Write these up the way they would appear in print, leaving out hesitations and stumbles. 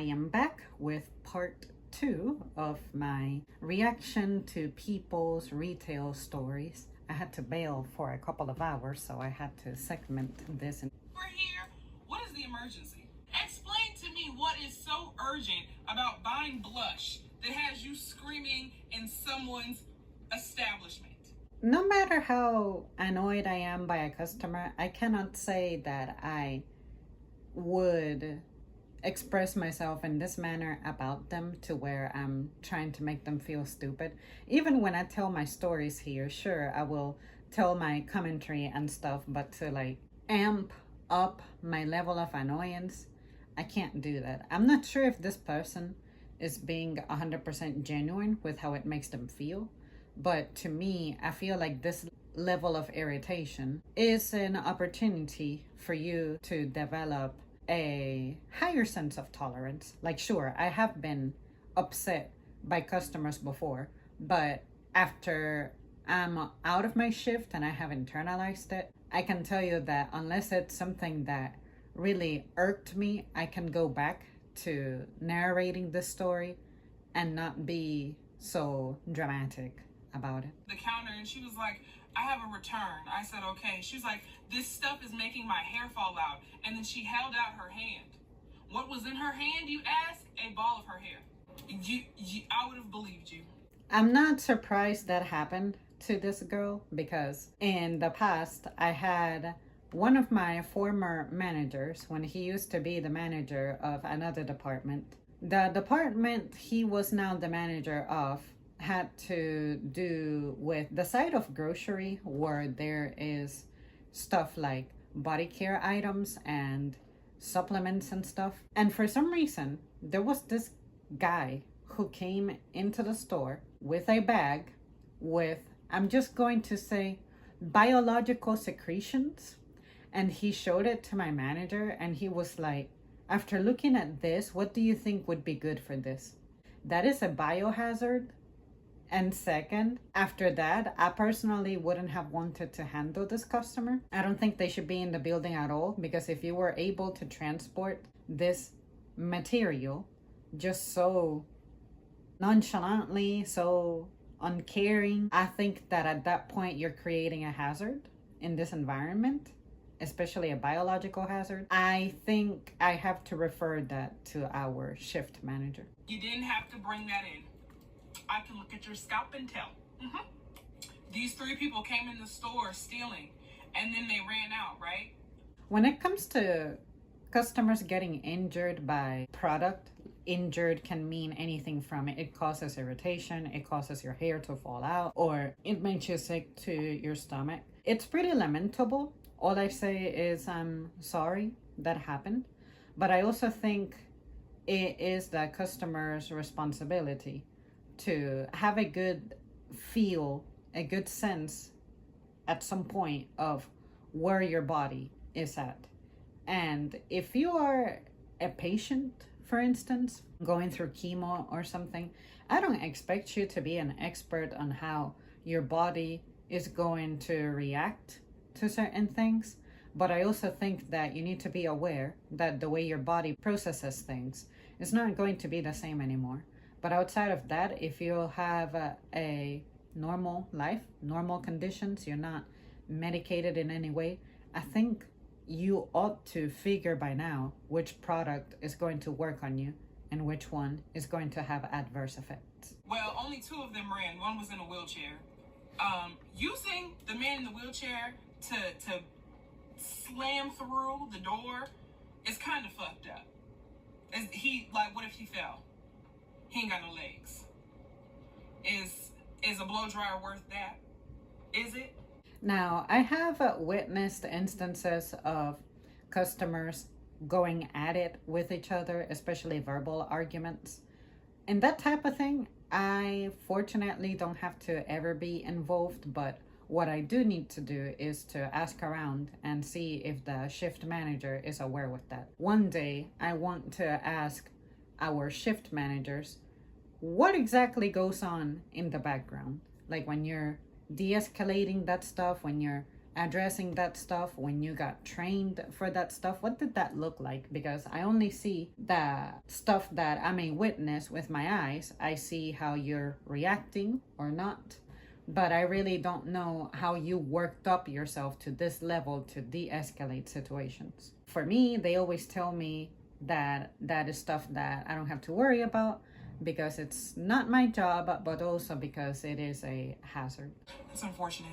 am back with part 2 of my reaction to people's retail stories. I had to bail for a couple of hours, so I had to segment this. We're here. What is the emergency? Explain to me what is so urgent about buying blush that has you screaming in someone's establishment. No matter how annoyed I am by a customer, I cannot say that I would express myself in this manner about them to where I'm trying to make them feel stupid. Even when I tell my stories here, sure, I will tell my commentary and stuff, but to like amp up my level of annoyance, I can't do that. I'm not sure if this person is being 100% genuine with how it makes them feel, but to me, I feel like this level of irritation is an opportunity for you to develop a higher sense of tolerance. Like, sure, I have been upset by customers before, but after I'm out of my shift and I have internalized it, I can tell you that unless it's something that really irked me, I can go back to narrating the story and not be so dramatic about it. The counter, and she was like, I have a return. I said, okay. She was like, this stuff is making my hair fall out. And then she held out her hand. What was in her hand, you ask? A ball of her hair. I would have believed you. I'm not surprised that happened to this girl, because in the past, I had one of my former managers, when he used to be the manager of another department. The department he was now the manager of had to do with the side of grocery where there is stuff like body care items and supplements and stuff. And for some reason, there was this guy who came into the store with a bag with, I'm just going to say, biological secretions. And he showed it to my manager and he was like, after looking at this, what do you think would be good for this? That is a biohazard. And second, after that, I personally wouldn't have wanted to handle this customer. I don't think they should be in the building at all, because if you were able to transport this material just so nonchalantly, so uncaring, I think that at that point you're creating a hazard in this environment, especially a biological hazard. I think I have to refer that to our shift manager. You didn't have to bring that in. I can look at your scalp and tell. These 3 people came in the store stealing, and then they ran out, right? When it comes to customers getting injured by product, injured can mean anything from it causes irritation, it causes your hair to fall out, or it makes you sick to your stomach. It's pretty lamentable. All I say is I'm sorry that happened, but I also think it is the customer's responsibility to have a good feel, a good sense at some point of where your body is at. And if you are a patient, for instance, going through chemo or something, I don't expect you to be an expert on how your body is going to react to certain things. But I also think that you need to be aware that the way your body processes things is not going to be the same anymore. But outside of that, if you have a normal life, normal conditions, you're not medicated in any way, I think you ought to figure by now which product is going to work on you and which one is going to have adverse effects. Well, only 2 of them ran. One was in a wheelchair. Using the man in the wheelchair to slam through the door is kind of fucked up. What if he fell? He ain't got no legs. Is a blow dryer worth that? Is it? Now, I have witnessed instances of customers going at it with each other, especially verbal arguments. And that type of thing, I fortunately don't have to ever be involved, but what I do need to do is to ask around and see if the shift manager is aware with that. One day, I want to ask our shift managers what exactly goes on in the background. Like when you're de-escalating that stuff, when you're addressing that stuff, when you got trained for that stuff? What did that look like? Because I only see the stuff that I may witness with my eyes. I see how you're reacting or not, but I really don't know how you worked up yourself to this level to de-escalate situations. For me, they always tell me that that is stuff that I don't have to worry about because it's not my job, but also because it is a hazard. It's unfortunate.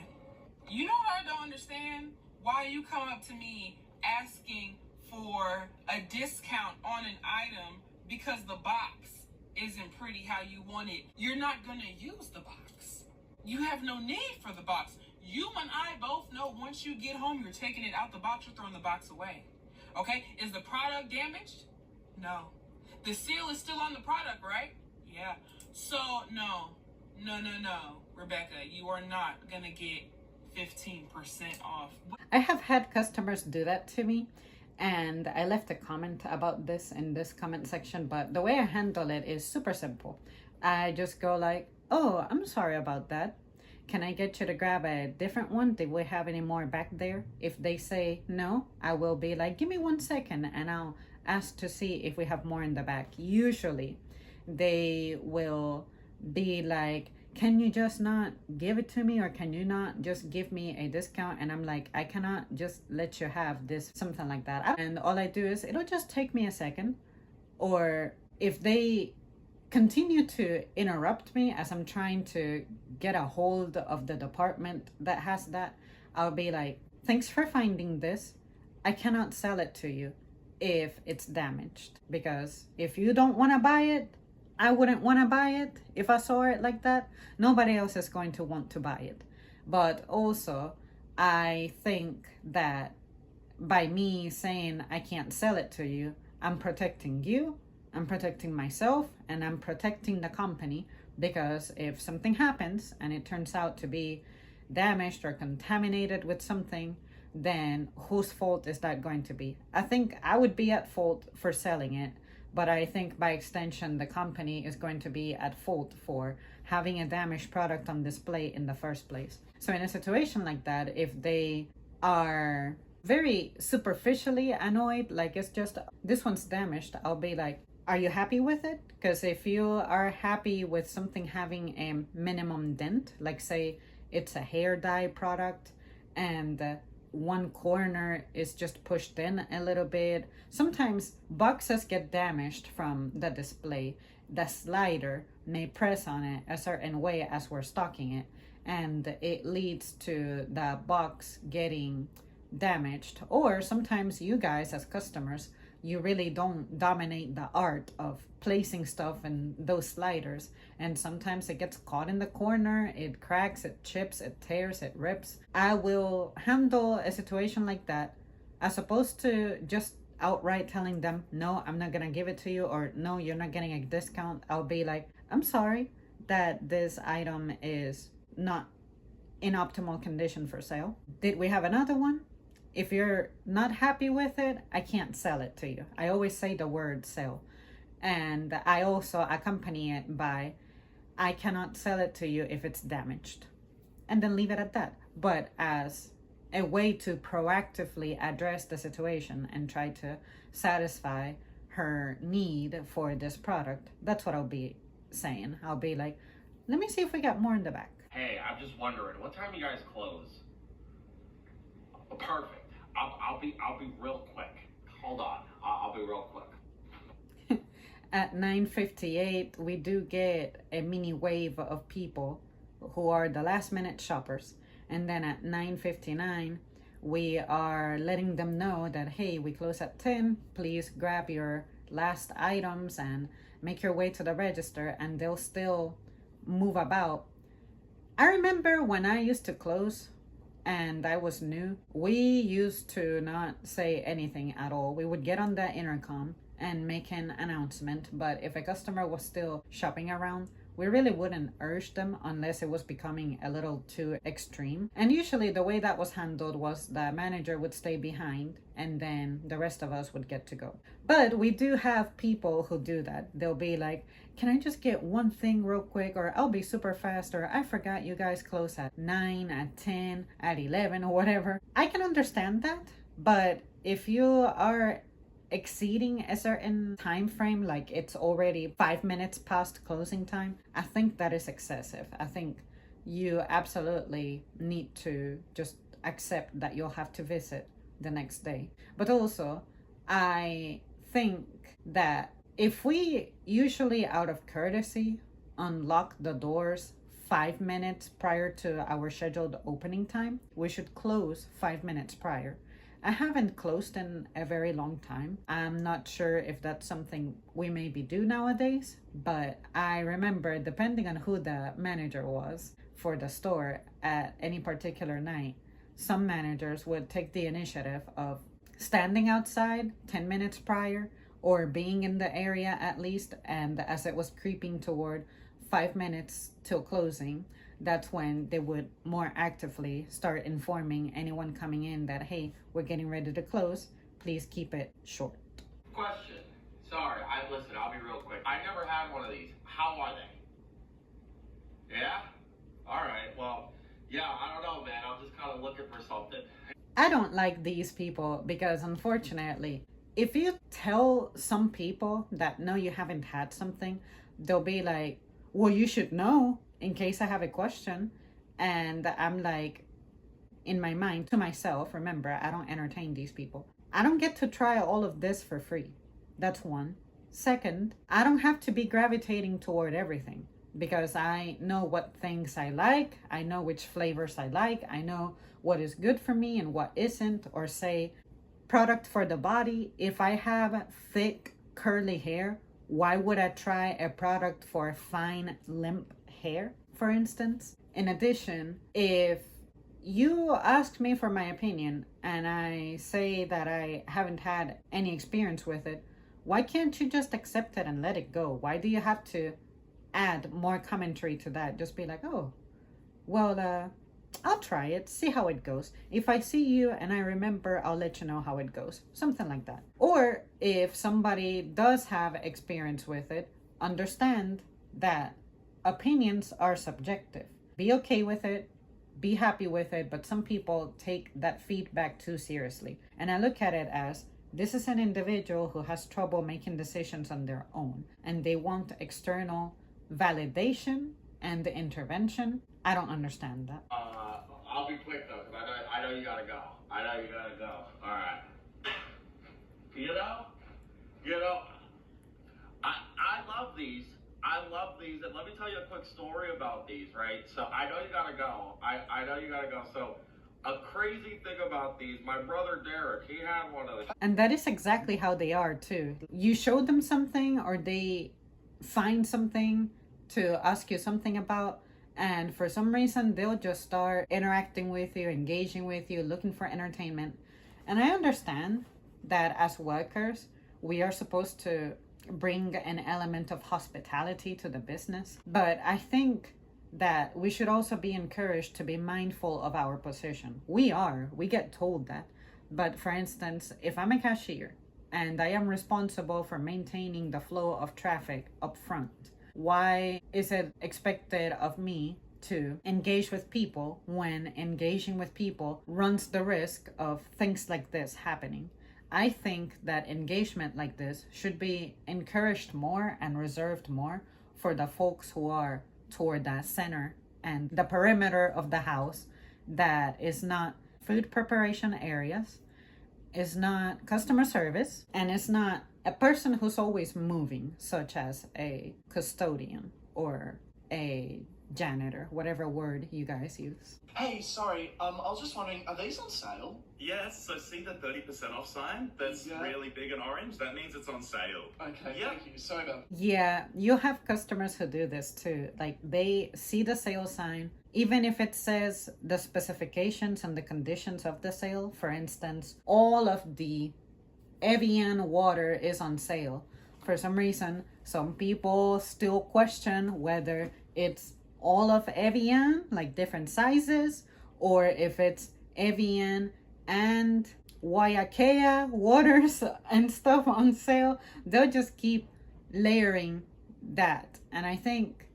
You know what I don't understand? Why you come up to me asking for a discount on an item because the box isn't pretty how you want it. You're not gonna use the box. You have no need for the box. You and I both know once you get home, you're taking it out the box, you're throwing the box away. Okay? Is the product damaged? No. The seal is still on the product, right? Yeah. So, no, Rebecca, you are not going to get 15% off. I have had customers do that to me, and I left a comment about this in this comment section, but the way I handle it is super simple. I just go like, oh, I'm sorry about that. Can I get you to grab a different one? Did we have any more back there? If they say no, I will be like, give me 1 second and I'll ask to see if we have more in the back. Usually they will be like, can you just not give it to me, or can you not just give me a discount? And I'm like, I cannot just let you have this, something like that. And all I do is it'll just take me a second. Or if they continue to interrupt me as I'm trying to get a hold of the department that has that, I'll be like, thanks for finding this. I cannot sell it to you if it's damaged, because if you don't want to buy it, I wouldn't want to buy it. If I saw it like that, nobody else is going to want to buy it. But also, I think that by me saying I can't sell it to you, I'm protecting you, I'm protecting myself, and I'm protecting the company, because if something happens and it turns out to be damaged or contaminated with something, then whose fault is that going to be? I think I would be at fault for selling it, but I think by extension the company is going to be at fault for having a damaged product on display in the first place. So in a situation like that, if they are very superficially annoyed, like it's just, this one's damaged, I'll be like, are you happy with it? Because if you are happy with something having a minimum dent, like say it's a hair dye product and one corner is just pushed in a little bit. Sometimes boxes get damaged from the display. The slider may press on it a certain way as we're stocking it, and it leads to the box getting damaged. Or sometimes you guys as customers, you really don't dominate the art of placing stuff in those sliders, and sometimes it gets caught in the corner, it cracks, it chips, it tears, it rips. I will handle a situation like that as opposed to just outright telling them, no, I'm not gonna give it to you, or no, you're not getting a discount. I'll be like, I'm sorry that this item is not in optimal condition for sale. Did we have another one? If you're not happy with it, I can't sell it to you. I always say the word sell. And I also accompany it by, I cannot sell it to you if it's damaged. And then leave it at that. But as a way to proactively address the situation and try to satisfy her need for this product, that's what I'll be saying. I'll be like, let me see if we got more in the back. Hey, I'm just wondering, what time you guys close? Perfect. I'll be real quick. Hold on. I'll be real quick. At 9:58, we do get a mini wave of people who are the last minute shoppers. And then at 9:59, we are letting them know that, hey, we close at 10. Please grab your last items and make your way to the register, and they'll still move about. I remember when I used to close and I was new, we used to not say anything at all. We would get on the intercom and make an announcement, but if a customer was still shopping around, we really wouldn't urge them unless it was becoming a little too extreme. And usually the way that was handled was the manager would stay behind and then the rest of us would get to go. But we do have people who do that. They'll be like, can I just get one thing real quick? Or I'll be super fast. Or I forgot you guys close at 9, at 10, at 11, or whatever. I can understand that. But if you are exceeding a certain time frame, like it's already 5 minutes past closing time, I think that is excessive. I think you absolutely need to just accept that you'll have to visit the next day. But also, I think that if we usually out of courtesy unlock the doors 5 minutes prior to our scheduled opening time, we should close 5 minutes prior. I haven't closed in a very long time. I'm not sure if that's something we maybe do nowadays, but I remember, depending on who the manager was for the store at any particular night, some managers would take the initiative of standing outside 10 minutes prior or being in the area at least, and as it was creeping toward 5 minutes till closing, that's when they would more actively start informing anyone coming in that, hey, we're getting ready to close, please keep it short. Question. Sorry, listen, I'll be real quick. I never had one of these. How are they? Yeah? Alright, well, yeah, I don't know, man. I'm just kind of looking for something. I don't like these people because, unfortunately, if you tell some people that no, you haven't had something, they'll be like, well, you should know in case I have a question. And I'm like, in my mind to myself, remember, I don't entertain these people. I don't get to try all of this for free. That's one. Second, I don't have to be gravitating toward everything because I know what things I like. I know which flavors I like. I know what is good for me and what isn't. Or say, product for the body. If I have thick, curly hair, why would I try a product for fine, limp hair, for instance? In addition, if you ask me for my opinion and I say that I haven't had any experience with it, why can't you just accept it and let it go? Why do you have to add more commentary to that? Just be like, oh, well, I'll try it, see how it goes. If I see you and I remember, I'll let you know how it goes. Something like that. Or if somebody does have experience with it, understand that opinions are subjective. Be okay with it, be happy with it, but some people take that feedback too seriously. And I look at it as, this is an individual who has trouble making decisions on their own, and they want external validation and intervention. I don't understand that. I'll be quick though, because I know you gotta go. All right. You know, I love these. And let me tell you a quick story about these, right? So I know you gotta go. I know you gotta go. So a crazy thing about these, my brother Derek, he had one of these. And that is exactly how they are too. You show them something or they find something to ask you something about, and for some reason they'll just start interacting with you, engaging with you, looking for entertainment. And I understand that as workers, we are supposed to bring an element of hospitality to the business. But I think that we should also be encouraged to be mindful of our position. We get told that. But for instance, if I'm a cashier and I am responsible for maintaining the flow of traffic up front, why is it expected of me to engage with people when engaging with people runs the risk of things like this happening? I think that engagement like this should be encouraged more and reserved more for the folks who are toward the center and the perimeter of the house that is not food preparation areas, is not customer service, and is not a person who's always moving, such as a custodian or a janitor, whatever word you guys use. Hey, sorry, I was just wondering, are these on sale? Yes, so see the 30% off sign? That's really big and orange. That means it's on sale. Okay, Yeah. thank you. Sorry about Yeah, you have customers who do this too. Like they see the sale sign, even if it says the specifications and the conditions of the sale. For instance, all of the Evian water is on sale. For some reason, some people still question whether it's all of Evian, like different sizes, or if it's Evian and Waiakea waters and stuff on sale. They'll just keep layering that. And I think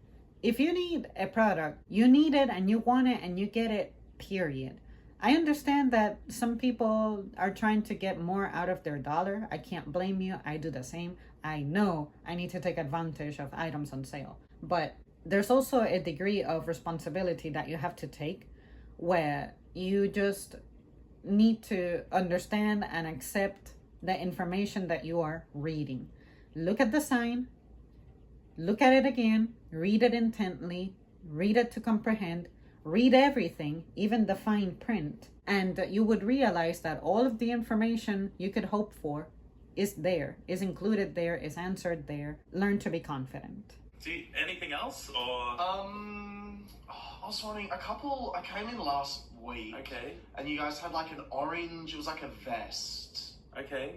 if you need a product, you need it and you want it and you get it, period. I understand that some people are trying to get more out of their dollar. I can't blame you. I do the same. I know I need to take advantage of items on sale. But there's also a degree of responsibility that you have to take where you just need to understand and accept the information that you are reading. Look at the sign, look at it again, read it intently, read it to comprehend, read everything, even the fine print, and you would realize that all of the information you could hope for is there, is included there, is answered there. Learn to be confident. See, anything else? Or I was wondering, I came in last week. okay, And you guys had like an orange, it was like a vest. okay.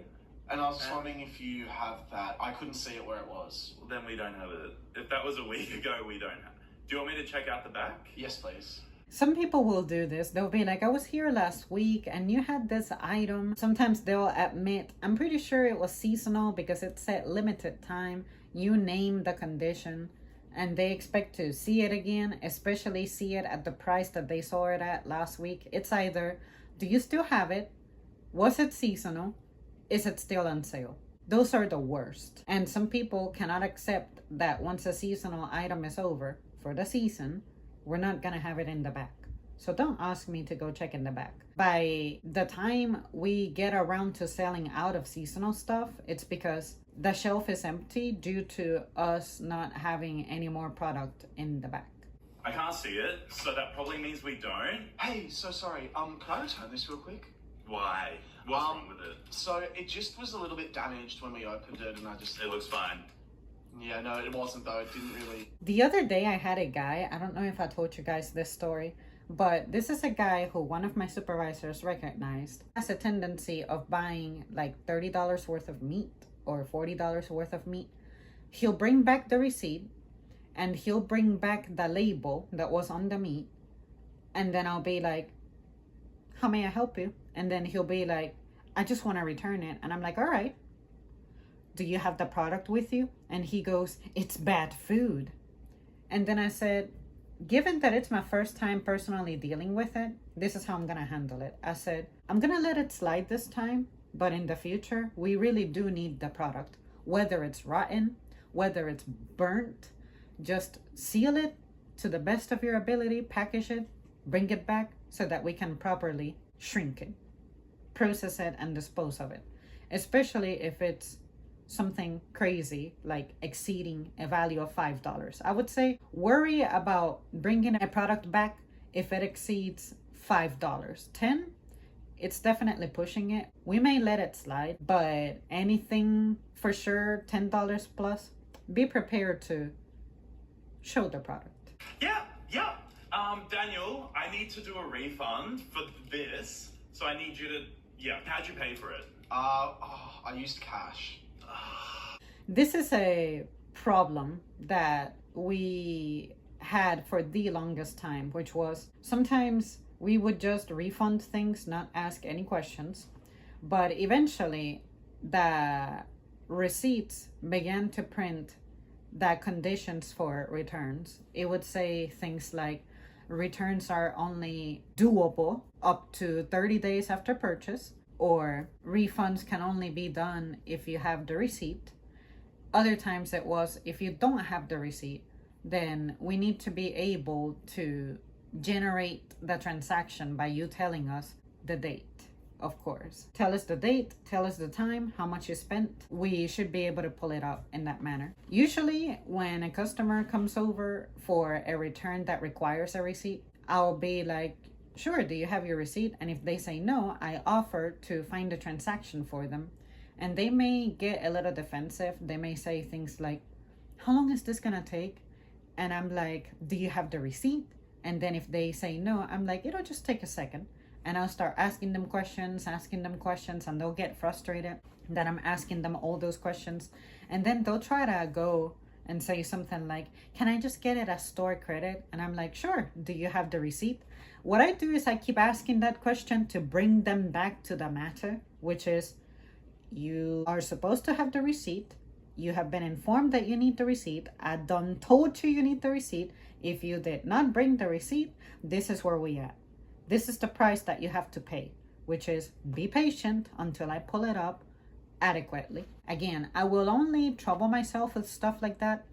And I was just wondering if you have that. I couldn't see it where it was. Well, then we don't have it. If that was a week ago, we don't have. Do you want me to check out the back? Yes, please. Some people will do this. They'll be like, I was here last week and you had this item. Sometimes they'll admit, I'm pretty sure it was seasonal because it said limited time. You name the condition and they expect to see it again, especially see it at the price that they saw it at last week. It's either, do you still have it? Was it seasonal? Is it still on sale? Those are the worst. And some people cannot accept that once a seasonal item is over for the season, we're not gonna have it in the back. So don't ask me to go check in the back. By the time we get around to selling out of seasonal stuff, it's because the shelf is empty due to us not having any more product in the back. I can't see it, so that probably means we don't. Hey, so sorry. Can I return this real quick? Why? What's wrong with it? So it just was a little bit damaged when we opened it, and I just. It looks fine. Yeah, no, it wasn't though. It didn't really. The other day I had a guy, I don't know if I told you guys this story, but this is a guy who one of my supervisors recognized has a tendency of buying like $30 worth of meat or $40 worth of meat. He'll bring back the receipt and he'll bring back the label that was on the meat. And then I'll be like, how may I help you? And then he'll be like, I just want to return it. And I'm like, all right. Do you have the product with you? And he goes, it's bad food. And then I said, given that it's my first time personally dealing with it, this is how I'm going to handle it. I said, I'm going to let it slide this time, but in the future, we really do need the product. Whether it's rotten, whether it's burnt, just seal it to the best of your ability, package it, bring it back so that we can properly shrink it, process it, and dispose of it. Especially if it's something crazy like exceeding a value of $5. I would say worry about bringing a product back if it exceeds $5. $10, it's definitely pushing it. We may let it slide, but anything for sure $10 plus, be prepared to show the product. Yeah. Daniel, I need to do a refund for this, so I need you to. Yeah, how'd you pay for it? I used cash. This is a problem that we had for the longest time, which was sometimes we would just refund things, not ask any questions. But eventually, the receipts began to print the conditions for returns. It would say things like, returns are only doable up to 30 days after purchase, or refunds can only be done if you have the receipt. Other times it was, if you don't have the receipt, then we need to be able to generate the transaction by you telling us the date, of course. Tell us the date, tell us the time, how much you spent. We should be able to pull it out in that manner. Usually when a customer comes over for a return that requires a receipt, I'll be like, sure, do you have your receipt? And if they say no, I offer to find a transaction for them. And they may get a little defensive. They may say things like, how long is this gonna take? And I'm like, do you have the receipt? And then if they say no, I'm like, it'll just take a second. And I'll start asking them questions, and they'll get frustrated that I'm asking them all those questions. And then they'll try to go and say something like, can I just get it as store credit? And I'm like, sure. Do you have the receipt? What I do is I keep asking that question to bring them back to the matter, which is, you are supposed to have the receipt. You have been informed that you need the receipt. I done told you need the receipt. If you did not bring the receipt, this is where we at. This is the price that you have to pay, which is be patient until I pull it up adequately. Again, I will only trouble myself with stuff like that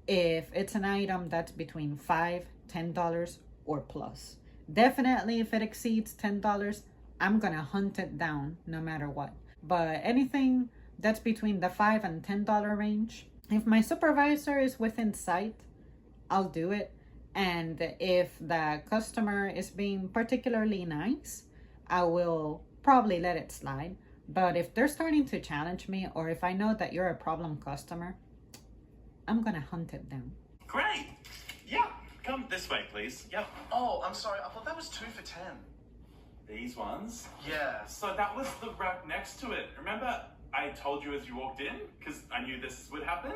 if it's an item that's between $5, $10 or plus. Definitely if it exceeds $10, I'm gonna hunt it down no matter what. But anything that's between the $5 and $10 range, if my supervisor is within sight, I'll do it. And if the customer is being particularly nice, I will probably let it slide. But if they're starting to challenge me, or if I know that you're a problem customer, I'm gonna hunt it down. Great. Yeah. Come this way, please. Yep. Oh, I'm sorry. I thought that was 2 for $10. These ones. Yeah. So that was the rack next to it. Remember I told you as you walked in? Because I knew this would happen?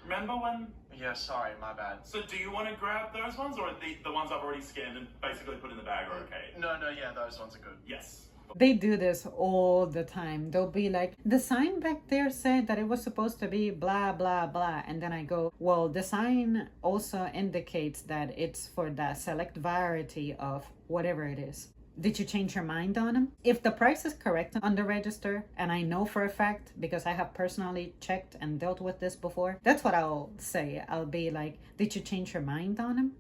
Remember when? Yeah, sorry, my bad. So do you want to grab those ones, or the ones I've already scanned and basically put in the bag are okay? No, yeah, those ones are good. Yes. They do this all the time. They'll be like, the sign back there said that it was supposed to be blah, blah, blah. And then I go, well, the sign also indicates that it's for the select variety of whatever it is. Did you change your mind on them? If the price is correct on the register, and I know for a fact because I have personally checked and dealt with this before, that's what I'll say. I'll be like, did you change your mind on them?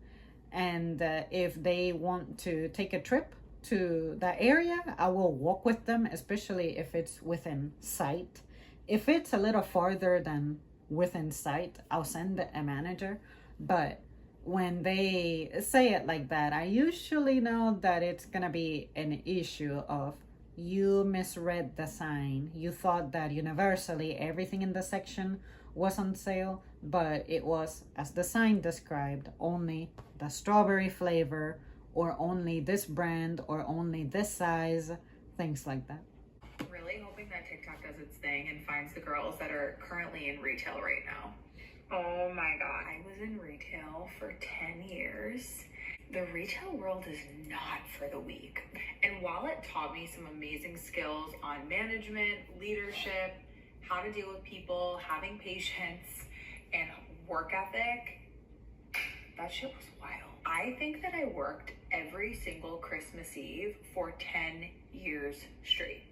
And if they want to take a trip to that area, I will walk with them, especially if it's within sight. If it's a little farther than within sight, I'll send a manager. But when they say it like that, I usually know that it's gonna be an issue of, you misread the sign. You thought that universally everything in the section was on sale, but it was, as the sign described, only the strawberry flavor, or only this brand, or only this size, things like that. Really hoping that TikTok does its thing and finds the girls that are currently in retail right now. Oh my god, I was in retail for 10 years. The retail world is not for the weak. And while it taught me some amazing skills on management, leadership, how to deal with people, having patience, and work ethic, that shit was wild. I think that I worked every single Christmas Eve for 10 years straight.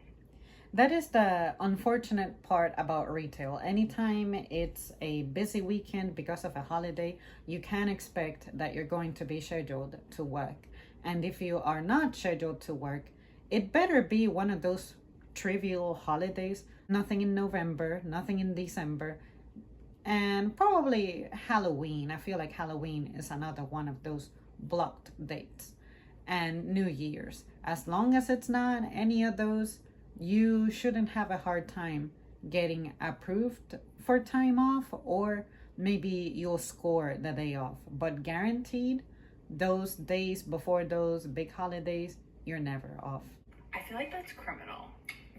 That is the unfortunate part about retail. Anytime it's a busy weekend because of a holiday, you can expect that you're going to be scheduled to work. And if you are not scheduled to work, it better be one of those trivial holidays. Nothing in November, nothing in December, and probably Halloween. I feel like Halloween is another one of those blocked dates. And New Year's. As long as it's not any of those, you shouldn't have a hard time getting approved for time off, or maybe you'll score the day off. But guaranteed, those days before those big holidays, you're never off. I feel like that's criminal.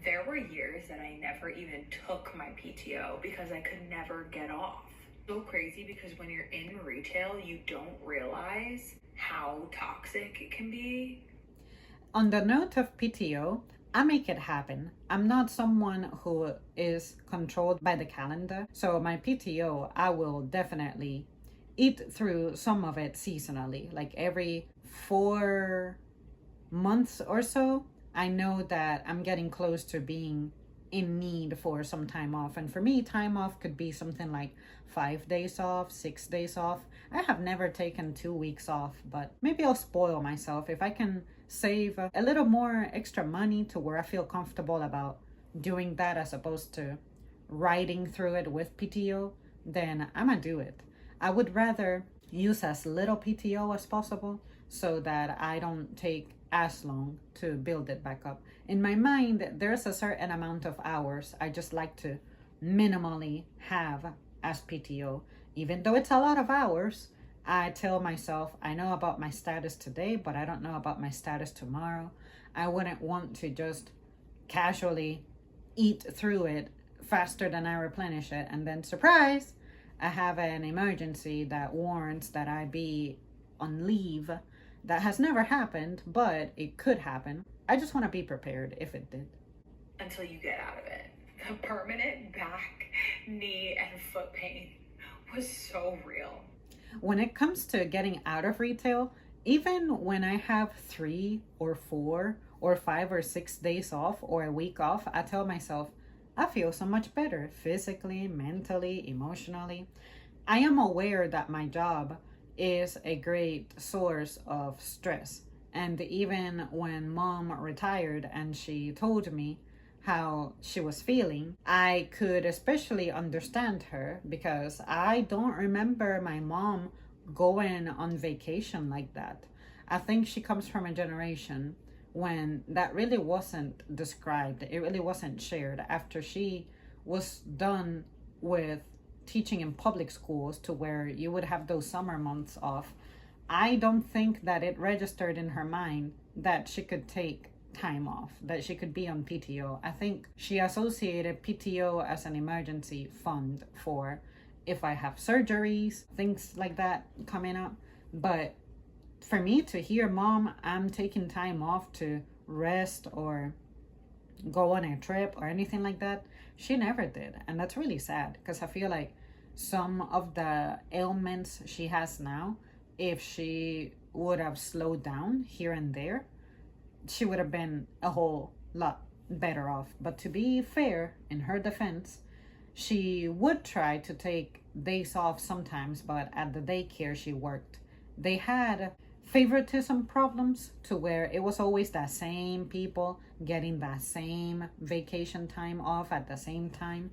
There were years that I never even took my PTO because I could never get off. So crazy, because when you're in retail, you don't realize how toxic it can be. On the note of PTO, I make it happen. I'm not someone who is controlled by the calendar. So my PTO, I will definitely eat through some of it seasonally. Like every 4 months or so, I know that I'm getting close to being in need for some time off. And for me, time off could be something like 5 days off, 6 days off. I have never taken 2 weeks off, but maybe I'll spoil myself if I can save a little more extra money to where I feel comfortable about doing that as opposed to riding through it with PTO, then I'm gonna do it. I would rather use as little PTO as possible so that I don't take as long to build it back up. In my mind, there's a certain amount of hours I just like to minimally have as PTO. Even though it's a lot of hours, I tell myself, I know about my status today, but I don't know about my status tomorrow. I wouldn't want to just casually eat through it faster than I replenish it. And then surprise, I have an emergency that warrants that I be on leave. That has never happened, but it could happen. I just want to be prepared if it did. Until you get out of it. The permanent back, knee, and foot pain was so real. When it comes to getting out of retail, even when I have 3 or 4 or 5 or 6 days off or a week off, I tell myself, I feel so much better physically, mentally, emotionally. I am aware that my job is a great source of stress. And even when mom retired and she told me how she was feeling, I could especially understand her because I don't remember my mom going on vacation like that. I think she comes from a generation when that really wasn't described. It really wasn't shared after she was done with teaching in public schools to where you would have those summer months off. I don't think that it registered in her mind that she could take time off, that she could be on PTO. I think she associated PTO as an emergency fund for if I have surgeries, things like that coming up. But for me to hear, Mom, I'm taking time off to rest or go on a trip or anything like that, she never did. And that's really sad because I feel like some of the ailments she has now, if she would have slowed down here and there, she would have been a whole lot better off. But to be fair, in her defense, she would try to take days off sometimes, but at the daycare she worked, they had favoritism problems to where it was always the same people getting that same vacation time off at the same time.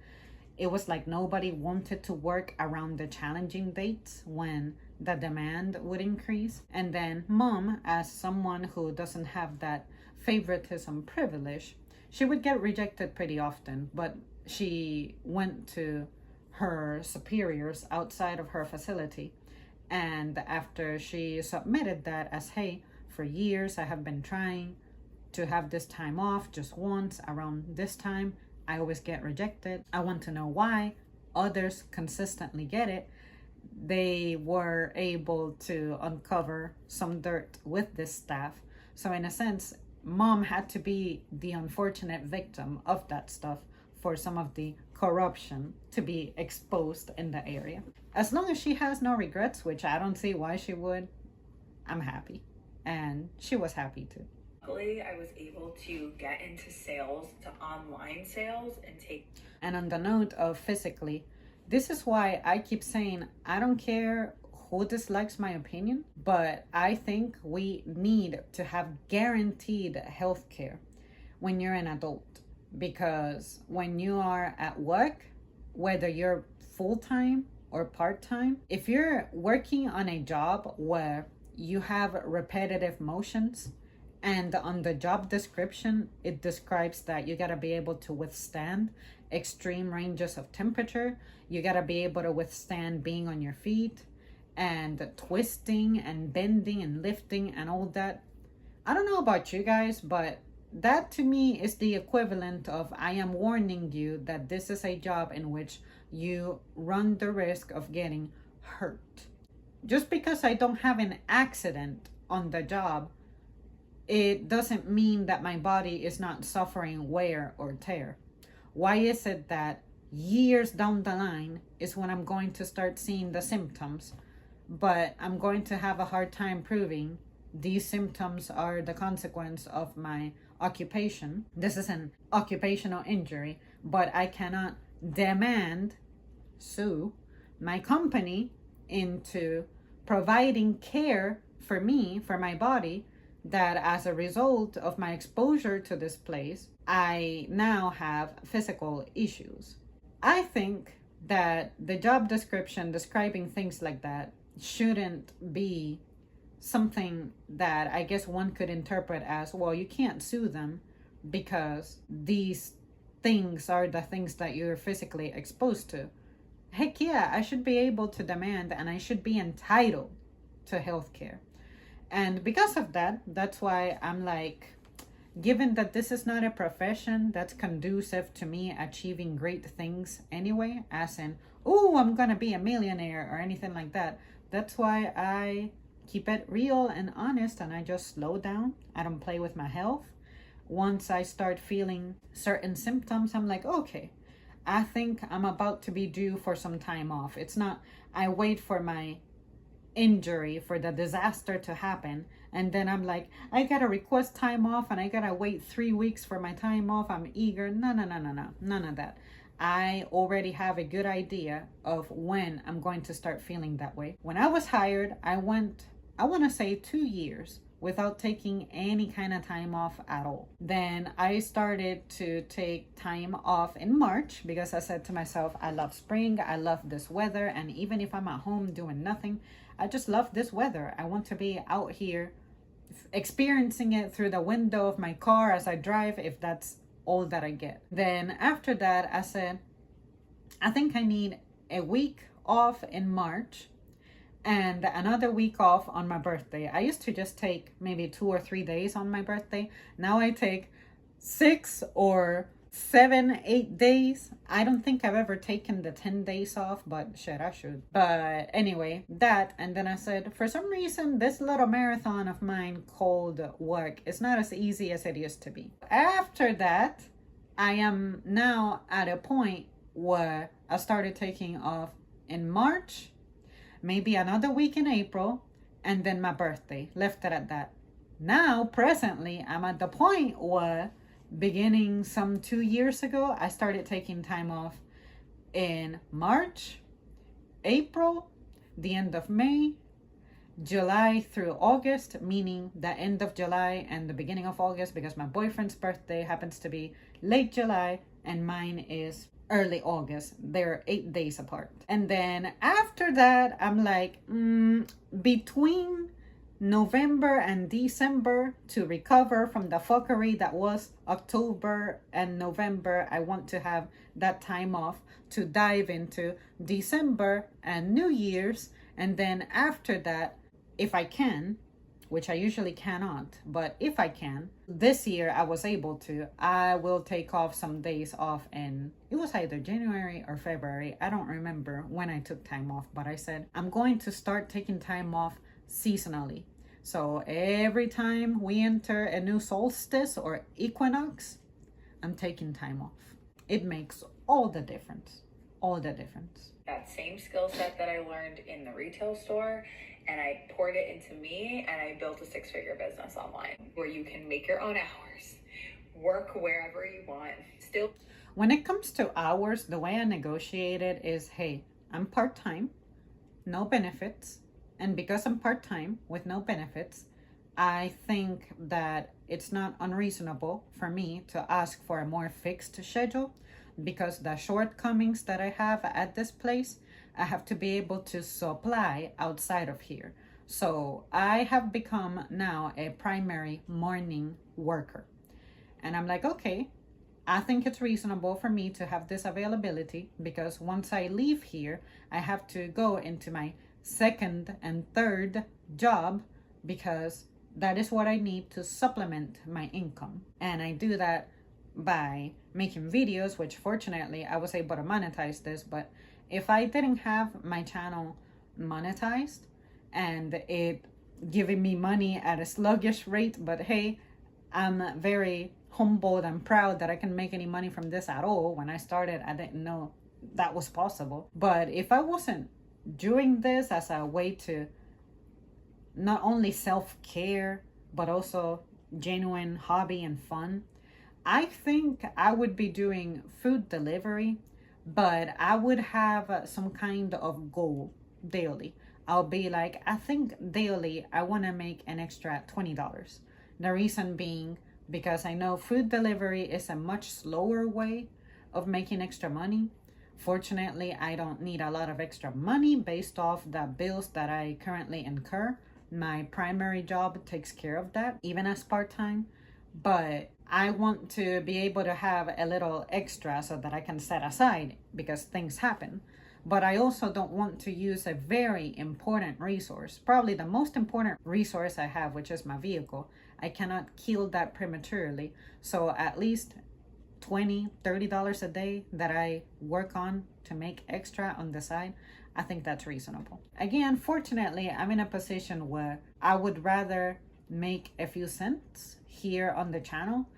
It was like nobody wanted to work around the challenging dates when the demand would increase. And then mom, as someone who doesn't have that favoritism privilege, she would get rejected pretty often, but she went to her superiors outside of her facility. And after she submitted that as, hey, for years I have been trying to have this time off just once around this time, I always get rejected. I want to know why. Others consistently get it. They were able to uncover some dirt with this staff. So in a sense, mom had to be the unfortunate victim of that stuff for some of the corruption to be exposed in the area. As long as she has no regrets, which I don't see why she would, I'm happy. And she was happy too. Luckily, I was able to get into sales, to online sales, and take. And on the note of physically, this is why I keep saying I don't care who dislikes my opinion, but I think we need to have guaranteed health care when you're an adult. Because when you are at work, whether you're full-time or part-time, if you're working on a job where you have repetitive motions, and on the job description, it describes that you gotta be able to withstand extreme ranges of temperature, you gotta be able to withstand being on your feet, and twisting and bending and lifting and all that. I don't know about you guys, but that to me is the equivalent of I am warning you that this is a job in which you run the risk of getting hurt. Just because I don't have an accident on the job, it doesn't mean that my body is not suffering wear or tear. Why is it that years down the line is when I'm going to start seeing the symptoms, but I'm going to have a hard time proving these symptoms are the consequence of my occupation? This is an occupational injury, but I cannot sue my company into providing care for me, for my body, that as a result of my exposure to this place, I now have physical issues. I think that the job description describing things like that shouldn't be something that I guess one could interpret as, well, you can't sue them because these things are the things that you're physically exposed to. Heck yeah, I should be able to demand and I should be entitled to health care. And because of that, that's why I'm like, given that this is not a profession that's conducive to me achieving great things anyway, as in, oh, I'm gonna be a millionaire or anything like that. That's why I keep it real and honest, and I just slow down. I don't play with my health. Once I start feeling certain symptoms, I'm like, okay, I think I'm about to be due for some time off. It's not, I wait for my injury, for the disaster to happen, and then I'm like, I gotta request time off and I gotta wait 3 weeks for my time off. I'm eager. No, none of that. I already have a good idea of when I'm going to start feeling that way. When I was hired, I went, I want to say 2 years without taking any kind of time off at all. Then I started to take time off in March because I said to myself, I love spring, I love this weather, and even if I'm at home doing nothing, I just love this weather. I want to be out here experiencing it through the window of my car as I drive, if that's all that I get. Then after that, I said, I think I need a week off in March and another week off on my birthday. I used to just take maybe 2 or 3 days on my birthday. Now I take 6 or 7, 8 days. I don't think I've ever taken the 10 days off, but shit, I should. But anyway, that, and then I said, for some reason, this little marathon of mine called work is not as easy as it used to be. After that, I am now at a point where I started taking off in March, maybe another week in April, and then my birthday. Left it at that. Now, presently, I'm at the point where beginning some 2 years ago, I started taking time off in March, April, the end of May, July through August, meaning the end of July and the beginning of August, because my boyfriend's birthday happens to be late July and mine is early August. They're 8 days apart. And then after that, I'm like, between November and December, to recover from the fuckery that was October and November, I want to have that time off to dive into December and New Year's. And then after that, if I can, which I usually cannot, but if I can, this year I was able to, I will take off some days off in, it was either January or February. I don't remember when I took time off, but I said, I'm going to start taking time off seasonally. So every time we enter a new solstice or equinox, I'm taking time off. It makes all the difference. All the difference. That same skill set that I learned in the retail store, and I poured it into me, and I built a 6-figure business online where you can make your own hours, work wherever you want, still. When it comes to hours, the way I negotiate it is, hey, I'm part-time, no benefits. And because I'm part-time with no benefits, I think that it's not unreasonable for me to ask for a more fixed schedule, because the shortcomings that I have at this place, I have to be able to supply outside of here. So I have become now a primary morning worker. And I'm like, okay, I think it's reasonable for me to have this availability, because once I leave here, I have to go into my second and third job, because that is what I need to supplement my income. And I do that by making videos, which fortunately I was able to monetize this. But if I didn't have my channel monetized and it giving me money at a sluggish rate, but hey, I'm very humbled and proud that I can make any money from this at all. When I started, I didn't know that was possible. But if I wasn't doing this as a way to not only self-care, but also genuine hobby and fun, I think I would be doing food delivery, but I would have some kind of goal daily. I'll be like, I think daily I want to make an extra $20. The reason being, because I know food delivery is a much slower way of making extra money. Fortunately, I don't need a lot of extra money based off the bills that I currently incur. My primary job takes care of that, even as part-time. But I want to be able to have a little extra so that I can set aside because things happen. But I also don't want to use a very important resource, probably the most important resource I have, which is my vehicle. I cannot kill that prematurely. So at least $20-$30 a day that I work on to make extra on the side, I think that's reasonable. Again, fortunately, I'm in a position where I would rather make a few cents here on the channel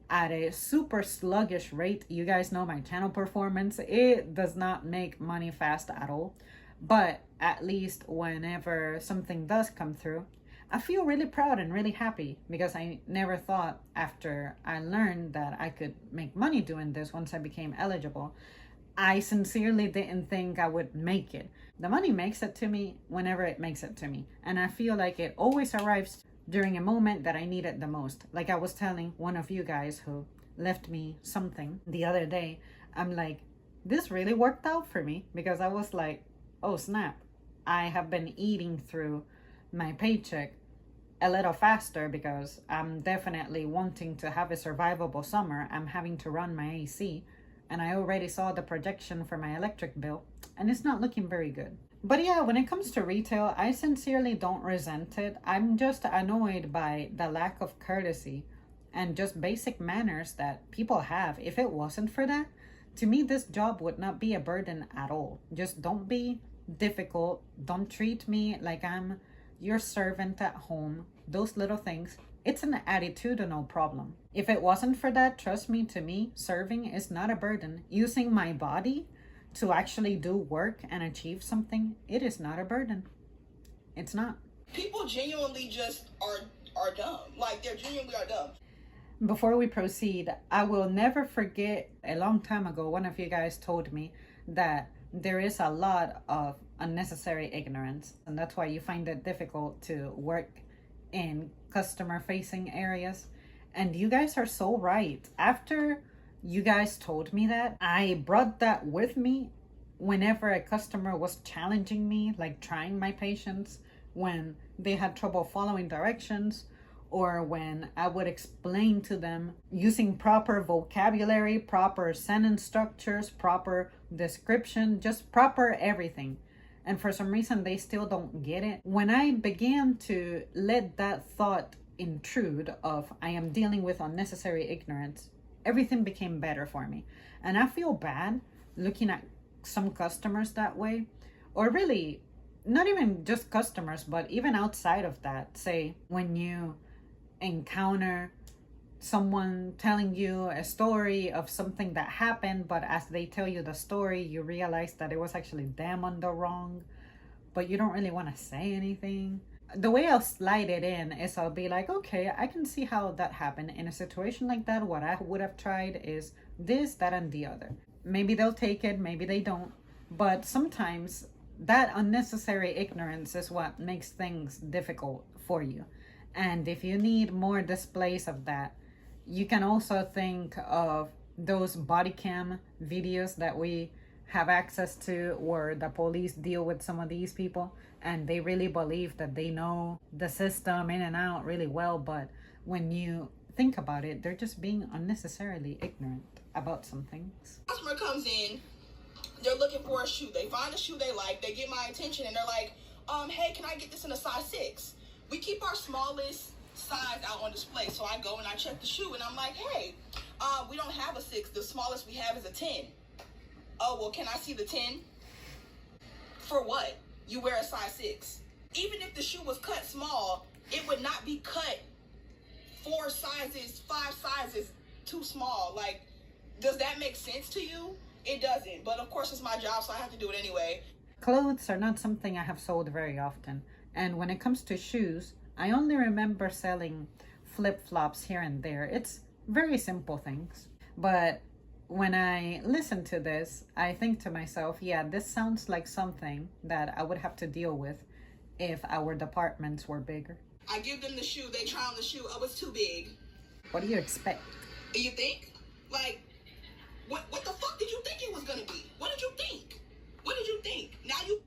at a super sluggish rate. You guys know my channel performance. It does not make money fast at all. But at least whenever something does come through, I feel really proud and really happy, because I never thought, after I learned that I could make money doing this once I became eligible, I sincerely didn't think I would make it. The money makes it to me whenever it makes it to me. And I feel like it always arrives during a moment that I need it the most. Like I was telling one of you guys who left me something the other day, I'm like, this really worked out for me, because I was like, oh snap, I have been eating through my paycheck a little faster because I'm definitely wanting to have a survivable summer. I'm having to run my AC, and I already saw the projection for my electric bill, and it's not looking very good. But yeah, when it comes to retail, I sincerely don't resent it. I'm just annoyed by the lack of courtesy and just basic manners that people have. If it wasn't for that, to me, this job would not be a burden at all. Just don't be difficult. Don't treat me like I'm your servant at home. Those little things. It's an attitudinal problem. If it wasn't for that, trust me, to me, serving is not a burden. Using my body to actually do work and achieve something, it is not a burden. It's not. People genuinely just are dumb. Like, they're genuinely are dumb. Before we proceed, I will never forget, a long time ago, one of you guys told me that there is a lot of unnecessary ignorance, and that's why you find it difficult to work in customer facing areas. And you guys are so right. After you guys told me that, I brought that with me whenever a customer was challenging me, like trying my patience, when they had trouble following directions, or when I would explain to them using proper vocabulary, proper sentence structures, proper description, just proper everything. And for some reason, they still don't get it. When I began to let that thought intrude of I am dealing with unnecessary ignorance, everything became better for me. And I feel bad looking at some customers that way, or really not even just customers, but even outside of that. Say when you encounter someone telling you a story of something that happened, but as they tell you the story, you realize that it was actually them on the wrong, but you don't really want to say anything. The way I'll slide it in is I'll be like, okay, I can see how that happened. In a situation like that, what I would have tried is this, that, and the other. Maybe they'll take it, maybe they don't. But sometimes that unnecessary ignorance is what makes things difficult for you. And if you need more displays of that, you can also think of those body cam videos that we have access to, where the police deal with some of these people and they really believe that they know the system in and out really well. But when you think about it, they're just being unnecessarily ignorant about some things. Customer comes in, they're looking for a shoe. They find a shoe they like, they get my attention, and they're like, hey, can I get this in a size 6? We keep our smallest size out on display. So I go and I check the shoe and I'm like, hey, we don't have a 6. The smallest we have is a 10. Oh, well, can I see the 10? For what? You wear a size 6. Even if the shoe was cut small, it would not be cut 4 sizes, 5 sizes too small. Like, does that make sense to you? It doesn't. But of course, it's my job, so I have to do it anyway. Clothes are not something I have sold very often. And when it comes to shoes, I only remember selling flip-flops here and there. It's very simple things. But when I listen to this, I think to myself, yeah, this sounds like something that I would have to deal with if our departments were bigger. I give them the shoe, they try on the shoe, oh, it's too big. What do you expect? You think? Like, what the fuck did you think it was gonna be? What did you think? What did you think? Now you...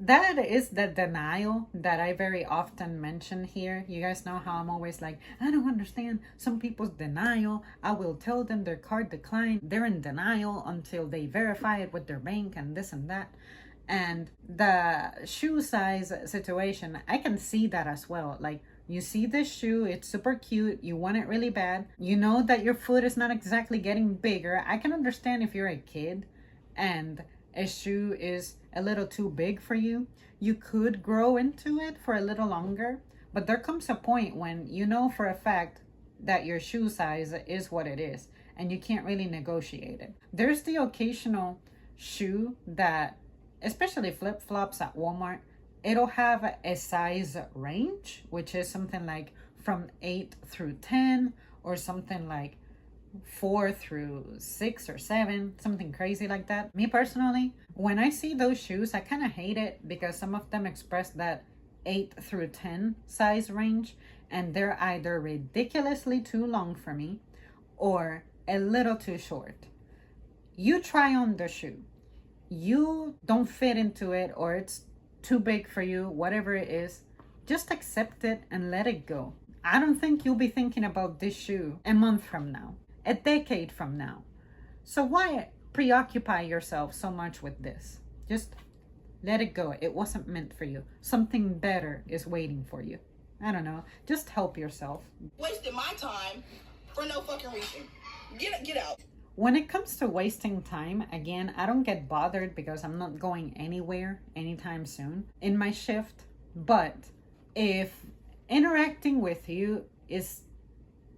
That is the denial that I very often mention here. You guys know how I'm always like, I don't understand some people's denial. I will tell them their card declined. They're in denial until they verify it with their bank and this and that. And the shoe size situation, I can see that as well. Like, You see this shoe, it's super cute, you want it really bad. You know that your foot is not exactly getting bigger. I can understand if you're a kid and a shoe is a little too big for you. You could grow into it for a little longer, but there comes a point when you know for a fact that your shoe size is what it is and you can't really negotiate it. There's the occasional shoe that, especially flip-flops at Walmart, it'll have a size range, which is something like from 8 through 10 or something like 4 through 6 or 7, something crazy like that. Me personally, when I see those shoes, I kind of hate it because some of them express that 8 through 10 size range, and they're either ridiculously too long for me or a little too short. You try on the shoe. You don't fit into it, or it's too big for you, whatever it is, just accept it and let it go. I don't think you'll be thinking about this shoe a month from now, a decade from now. So why preoccupy yourself so much with this? Just let it go. It wasn't meant for you. Something better is waiting for you. I don't know. Just help yourself. Wasting my time for no fucking reason. Get out. When it comes to wasting time, again, I don't get bothered because I'm not going anywhere anytime soon in my shift. But if interacting with you is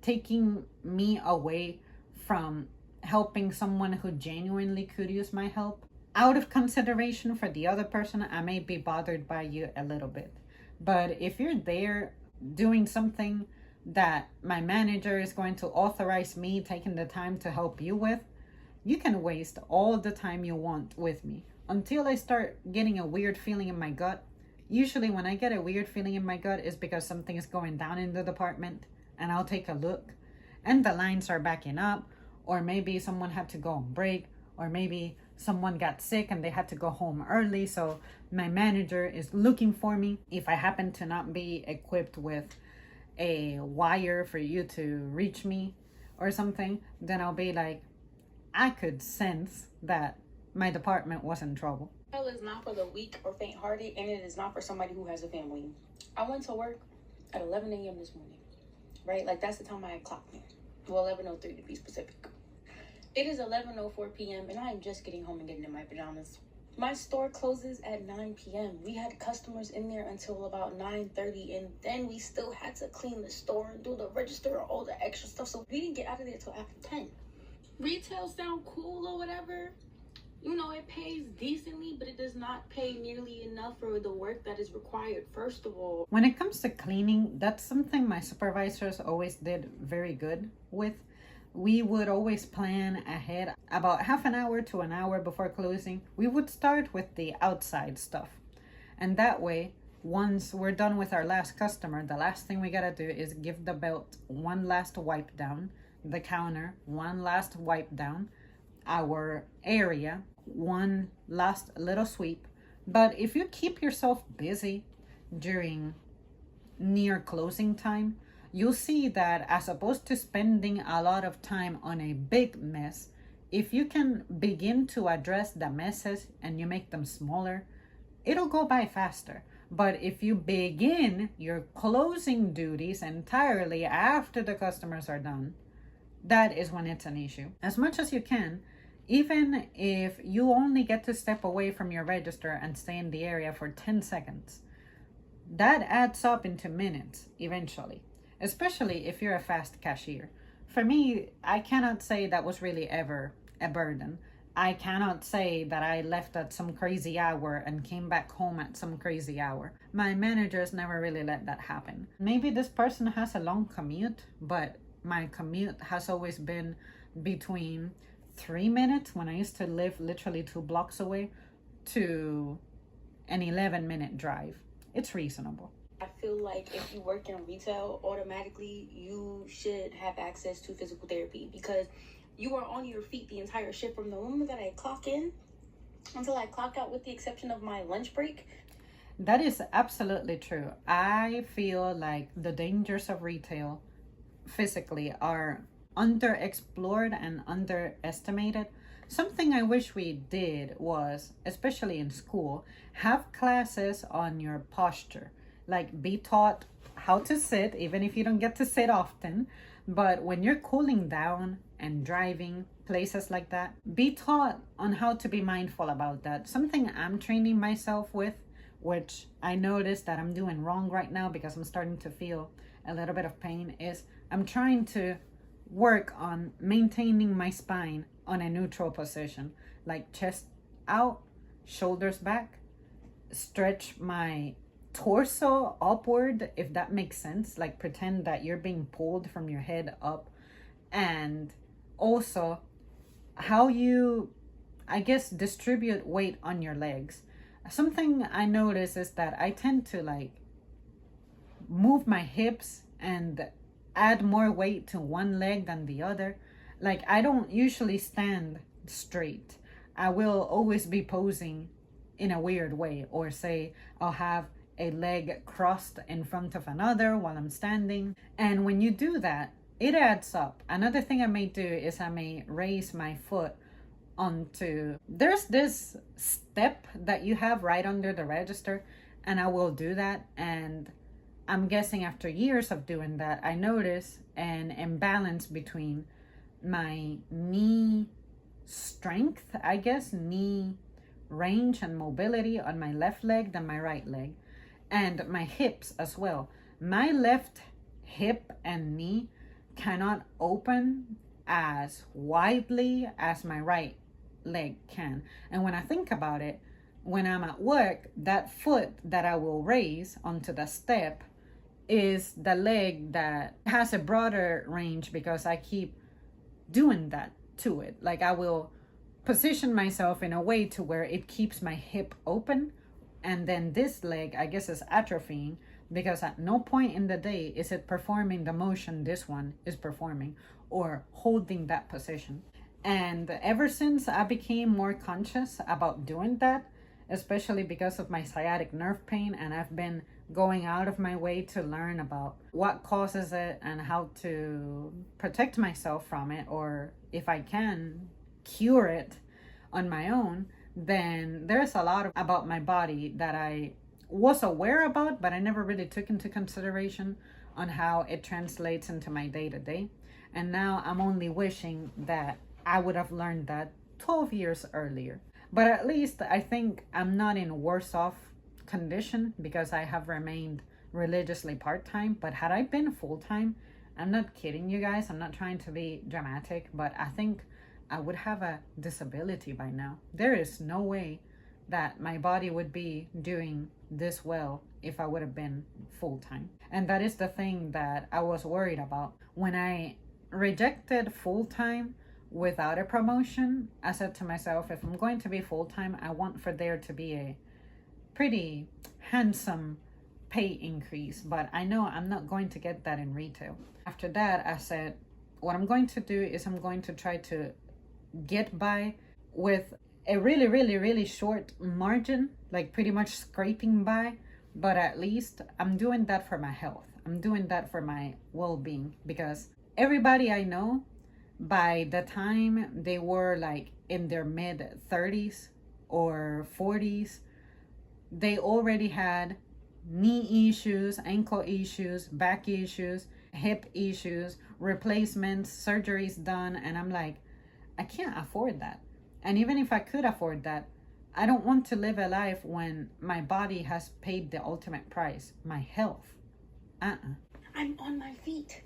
taking me away from helping someone who genuinely could use my help, out of consideration for the other person, I may be bothered by you a little bit. But if you're there doing something that my manager is going to authorize me taking the time to help you with, you can waste all the time you want with me until I start getting a weird feeling in my gut. Usually when I get a weird feeling in my gut is because something is going down in the department, and I'll take a look and the lines are backing up, or maybe someone had to go on break, or maybe someone got sick and they had to go home early, so my manager is looking for me. If I happen to not be equipped with a wire for you to reach me or something, then I'll be like, I could sense that my department was in trouble. Hell is not for the weak or faint-hearted, and it is not for somebody who has a family. I went to work at 11 a.m. this morning, right? Like, that's the time I had clocked in. Well, 11:03 to be specific. It is 11:04 p.m. and I am just getting home and getting in my pajamas. My store closes at 9 p.m. We had customers in there until about 9:30, and then we still had to clean the store and do the register and all the extra stuff, so we didn't get out of there till after 10. Retail sound cool or whatever. You know, it pays decently, but it does not pay nearly enough for the work that is required, first of all. When it comes to cleaning, that's something my supervisors always did very good with. We would always plan ahead about half an hour to an hour before closing. We would start with the outside stuff. And that way, once we're done with our last customer, the last thing we gotta do is give the belt one last wipe down, the counter one last wipe down, our area one last little sweep. But if you keep yourself busy during near closing time, you'll see that as opposed to spending a lot of time on a big mess, if you can begin to address the messes and you make them smaller, it'll go by faster. But if you begin your closing duties entirely after the customers are done, that is when it's an issue. As much as you can, even if you only get to step away from your register and stay in the area for 10 seconds, that adds up into minutes eventually, especially if you're a fast cashier. For me, I cannot say that was really ever a burden. I cannot say that I left at some crazy hour and came back home at some crazy hour. My managers never really let that happen. Maybe this person has a long commute, but my commute has always been between 3 minutes when I used to live literally 2 blocks away to an 11-minute drive. It's reasonable. I feel like if you work in retail, automatically you should have access to physical therapy because you are on your feet the entire shift from the moment that I clock in until I clock out, with the exception of my lunch break. That is absolutely true. I feel like the dangers of retail physically are underexplored and underestimated. Something I wish we did was, especially in school, have classes on your posture. Like, be taught how to sit, even if you don't get to sit often. But when you're cooling down and driving places like that, be taught on how to be mindful about that. Something I'm training myself with, which I notice that I'm doing wrong right now because I'm starting to feel a little bit of pain, is I'm trying to work on maintaining my spine on a neutral position, like chest out, shoulders back, stretch my torso upward, if that makes sense, like pretend that you're being pulled from your head up. And also how you, I guess, distribute weight on your legs. Something I notice is that I tend to like move my hips and add more weight to one leg than the other. Like I don't usually stand straight. I will always be posing in a weird way, or say I'll have a leg crossed in front of another while I'm standing. And when you do that, it adds up. Another thing I may do is I may raise my foot onto, there's this step that you have right under the register, and I will do that. And I'm guessing after years of doing that, I notice an imbalance between my knee strength, I guess, knee range and mobility on my left leg than my right leg, and my hips as well. My left hip and knee cannot open as widely as my right leg can. And when I think about it, when I'm at work, that foot that I will raise onto the step is the leg that has a broader range because I keep doing that to it. Like I will position myself in a way to where it keeps my hip open, and then this leg, I guess, is atrophying because at no point in the day is it performing the motion this one is performing or holding that position. And ever since I became more conscious about doing that, especially because of my sciatic nerve pain, and I've been going out of my way to learn about what causes it and how to protect myself from it, or if I can cure it on my own, then there's a lot about my body that I was aware about, but I never really took into consideration on how it translates into my day-to-day. And now I'm only wishing that I would have learned that 12 years earlier. But at least I think I'm not in worse off condition because I have remained religiously part-time. But had I been full-time, I'm not kidding you guys, I'm not trying to be dramatic, but I think I would have a disability by now. There is no way that my body would be doing this well if I would have been full-time. And that is the thing that I was worried about. When I rejected full-time without a promotion, I said to myself, if I'm going to be full-time, I want for there to be a pretty handsome pay increase, but I know I'm not going to get that in retail. After that, I said, what I'm going to do is I'm going to try to get by with a really short margin, like pretty much scraping by, but at least I'm doing that for my health. I'm doing that for my well-being, because everybody I know, by the time they were like in their mid 30s or 40s, they already had knee issues, ankle issues, back issues, hip issues, replacements, surgeries done. And I'm like, I can't afford that. And even if I could afford that, I don't want to live a life when my body has paid the ultimate price, my health. I'm on my feet,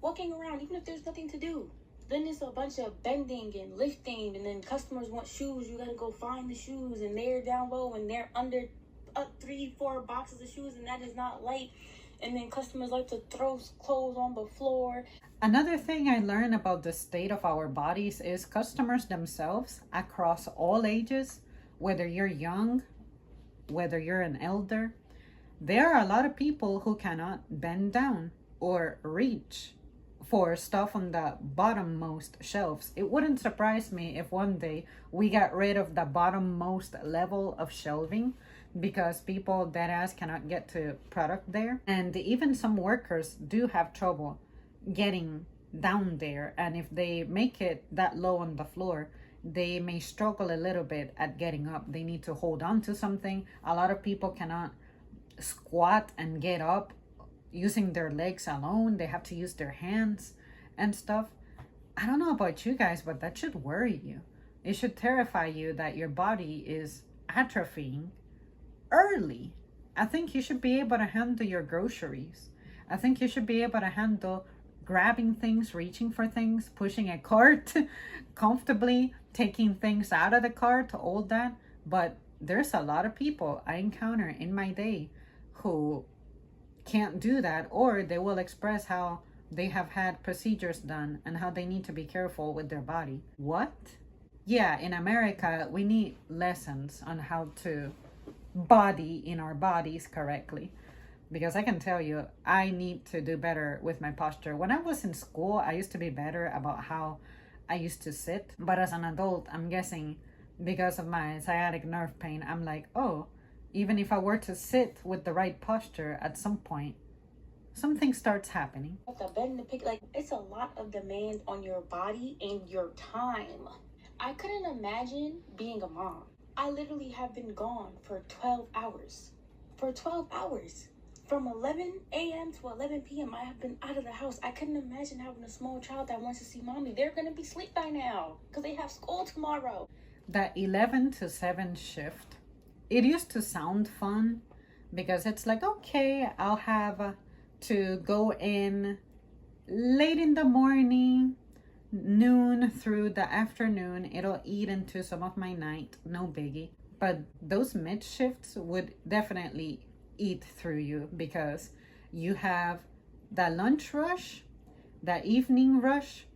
walking around, even if there's nothing to do. Then it's a bunch of bending and lifting, and then customers want shoes. You gotta go find the shoes, and they're down low, and they're under 3-4 boxes of shoes, and that is not light. And then customers like to throw clothes on the floor. Another thing I learned about the state of our bodies is customers themselves, across all ages, whether you're young, whether you're an elder, there are a lot of people who cannot bend down or reach for stuff on the bottommost shelves. It wouldn't surprise me if one day we got rid of the bottommost level of shelving because people dead ass cannot get to product there. And even some workers do have trouble getting down there, and if they make it that low on the floor, they may struggle a little bit at getting up. They need to hold on to something. A lot of people cannot squat and get up using their legs alone. They have to use their hands and stuff. I don't know about you guys, but that should worry you. It should terrify you that your body is atrophying early. I think you should be able to handle your groceries. I think you should be able to handle grabbing things, reaching for things, pushing a cart comfortably, taking things out of the cart, all that. But there's a lot of people I encounter in my day who can't do that, or they will express how they have had procedures done and how they need to be careful with their body. What? Yeah, in America, we need lessons on how to body in our bodies correctly. Because I can tell you, I need to do better with my posture. When I was in school, I used to be better about how I used to sit. But as an adult, I'm guessing because of my sciatic nerve pain, I'm like, oh, even if I were to sit with the right posture at some point, something starts happening. The bed and the pick, like, it's a lot of demand on your body and your time. I couldn't imagine being a mom. I literally have been gone for 12 hours. For 12 hours. From 11 a.m. to 11 p.m. I have been out of the house. I couldn't imagine having a small child that wants to see mommy. They're going to be asleep by now because they have school tomorrow. That 11 to 7 shift, it used to sound fun because it's like, okay, I'll have to go in late in the morning, noon through the afternoon. It'll eat into some of my night, no biggie. But those mid shifts would definitely eat through you because you have the lunch rush, the evening rush,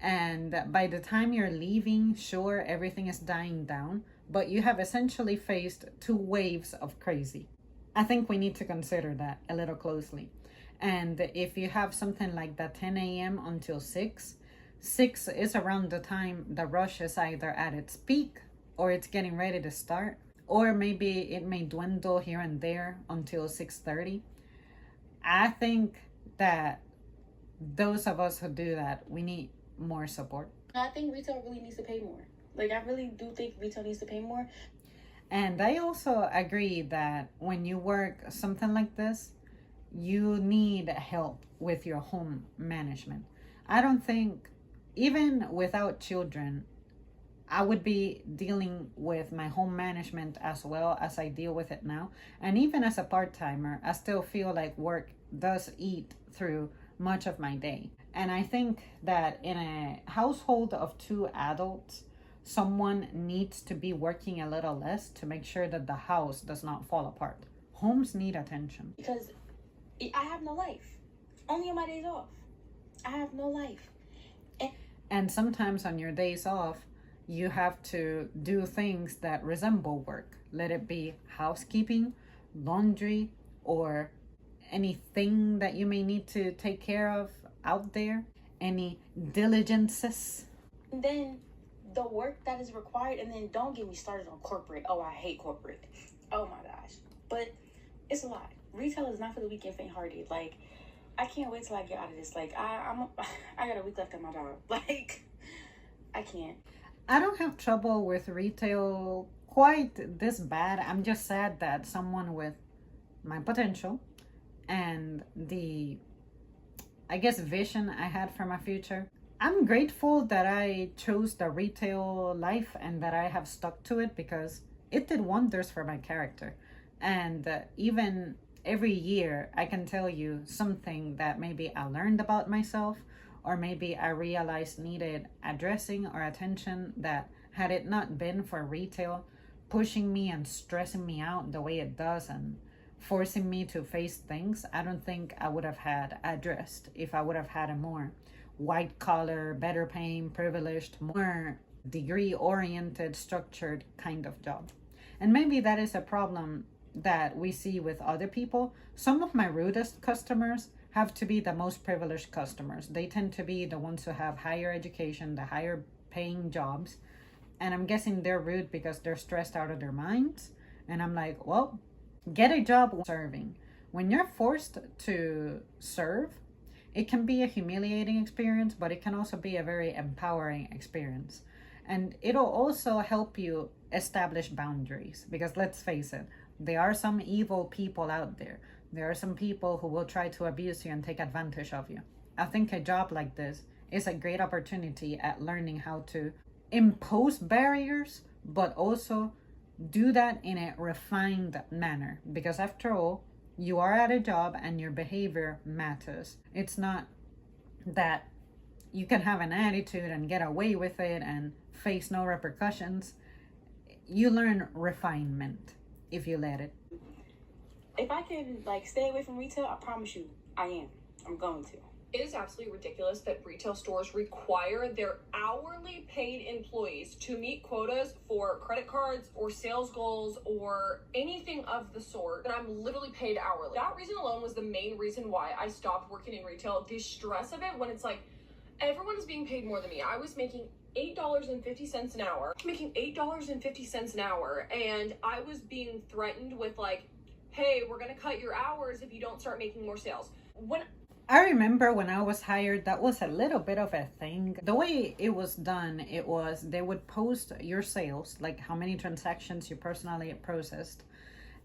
and by the time you're leaving, sure, everything is dying down, but you have essentially faced 2 waves of crazy. I think we need to consider that a little closely. And if you have something like the 10 a.m. until 6 is around the time the rush is either at its peak or it's getting ready to start, or maybe it may dwindle here and there until 6:30. I think that those of us who do that, we need more support. I think retail really needs to pay more. Like, I really do think retail needs to pay more. And I also agree that when you work something like this, you need help with your home management. I don't think, even without children, I would be dealing with my home management as well as I deal with it now. And even as a part-timer, I still feel like work does eat through much of my day. And I think that in a household of 2 adults, someone needs to be working a little less to make sure that the house does not fall apart. Homes need attention. Because I have no life. Only on my days off. I have no life. And sometimes on your days off, you have to do things that resemble work. Let it be housekeeping, laundry, or anything that you may need to take care of out there, any diligences. And then the work that is required, and then don't get me started on corporate. Oh, I hate corporate. Oh my gosh. But it's a lot. Retail is not for the weak and faint-hearted. Like, I can't wait till I get out of this. Like, I got a week left on my job. Like, I can't. I don't have trouble with retail quite this bad. I'm just sad that someone with my potential and the, I guess, vision I had for my future. I'm grateful that I chose the retail life and that I have stuck to it because it did wonders for my character. And even every year, I can tell you something that maybe I learned about myself, or maybe I realized needed addressing or attention, that had it not been for retail pushing me and stressing me out the way it does and forcing me to face things, I don't think I would have had addressed if I would have had a more white collar, better paying, privileged, more degree oriented, structured kind of job. And maybe that is a problem that we see with other people. Some of my rudest customers have to be the most privileged customers. They tend to be the ones who have higher education, the higher paying jobs. And I'm guessing they're rude because they're stressed out of their minds. And I'm like, well, get a job serving. When you're forced to serve, it can be a humiliating experience, but it can also be a very empowering experience. And it'll also help you establish boundaries, because let's face it, There are some evil people out there. There are some people who will try to abuse you and take advantage of you. I think a job like this is a great opportunity at learning how to impose barriers, but also do that in a refined manner. Because after all, you are at a job and your behavior matters. It's not that you can have an attitude and get away with it and face no repercussions. You learn refinement if you let it. If I can like stay away from retail, I promise you, I'm going to. It is absolutely ridiculous that retail stores require their hourly paid employees to meet quotas for credit cards or sales goals or anything of the sort, and I'm literally paid hourly. That reason alone was the main reason why I stopped working in retail. The stress of it when it's like, everyone is being paid more than me. I was making $8.50 an hour, and I was being threatened with like, hey, we're gonna cut your hours if you don't start making more sales. I remember when I was hired, that was a little bit of a thing. The way it was done, it was they would post your sales, like how many transactions you personally processed,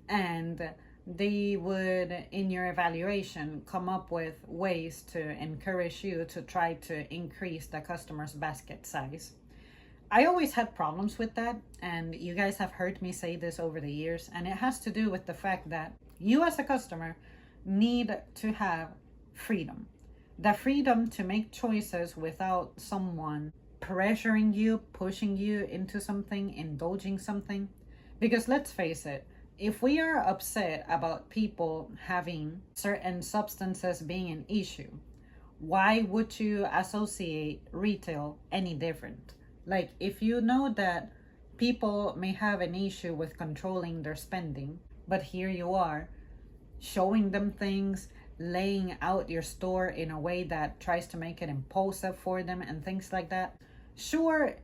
and they would, in your evaluation, come up with ways to encourage you to try to increase the customer's basket size. I always had problems with that, and you guys have heard me say this over the years, and it has to do with the fact that you as a customer need to have freedom. The freedom to make choices without someone pressuring you, pushing you into something, indulging something. Because let's face it, if we are upset about people having certain substances being an issue, why would you associate retail any different? Like, if you know that people may have an issue with controlling their spending, but here you are showing them things, laying out your store in a way that tries to make it impulsive for them and things like that. Sure,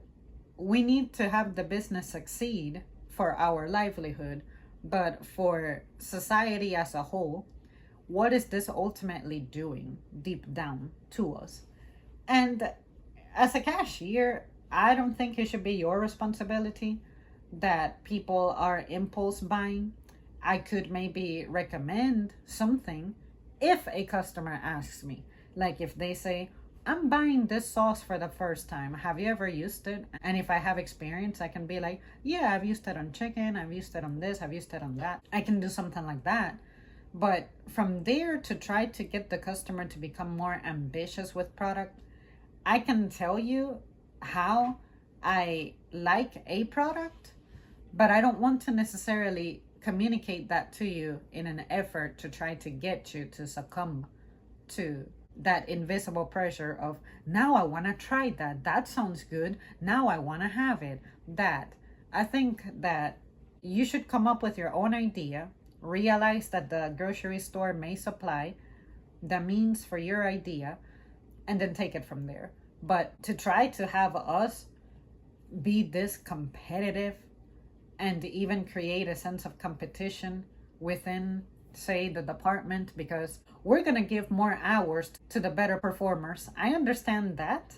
we need to have the business succeed for our livelihood, but for society as a whole, what is this ultimately doing deep down to us? And as a cashier, I don't think it should be your responsibility that people are impulse buying. I could maybe recommend something if a customer asks me. Like if they say, I'm buying this sauce for the first time, have you ever used it? And if I have experience, I can be like, yeah, I've used it on chicken, I've used it on this, I've used it on that. I can do something like that. But from there to try to get the customer to become more ambitious with product, I can tell you how I like a product, but I don't want to necessarily communicate that to you in an effort to try to get you to succumb to that invisible pressure of, now I want to try that. That sounds good. Now I want to have it. That I think that you should come up with your own idea, realize that the grocery store may supply the means for your idea, and then take it from there. But to try to have us be this competitive and even create a sense of competition within, say, the department, because we're going to give more hours to the better performers. I understand that.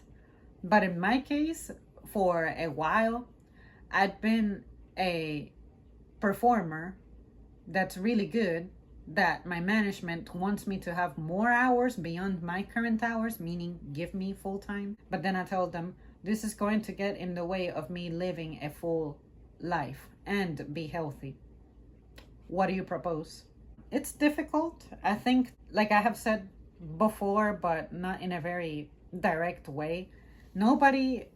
But in my case, for a while, I'd been a performer that's really good, that my management wants me to have more hours beyond my current hours, meaning give me full time. But then I told them, this is going to get in the way of me living a full life and be healthy. What do you propose? It's difficult. I think, like I have said before, but not in a very direct way, nobody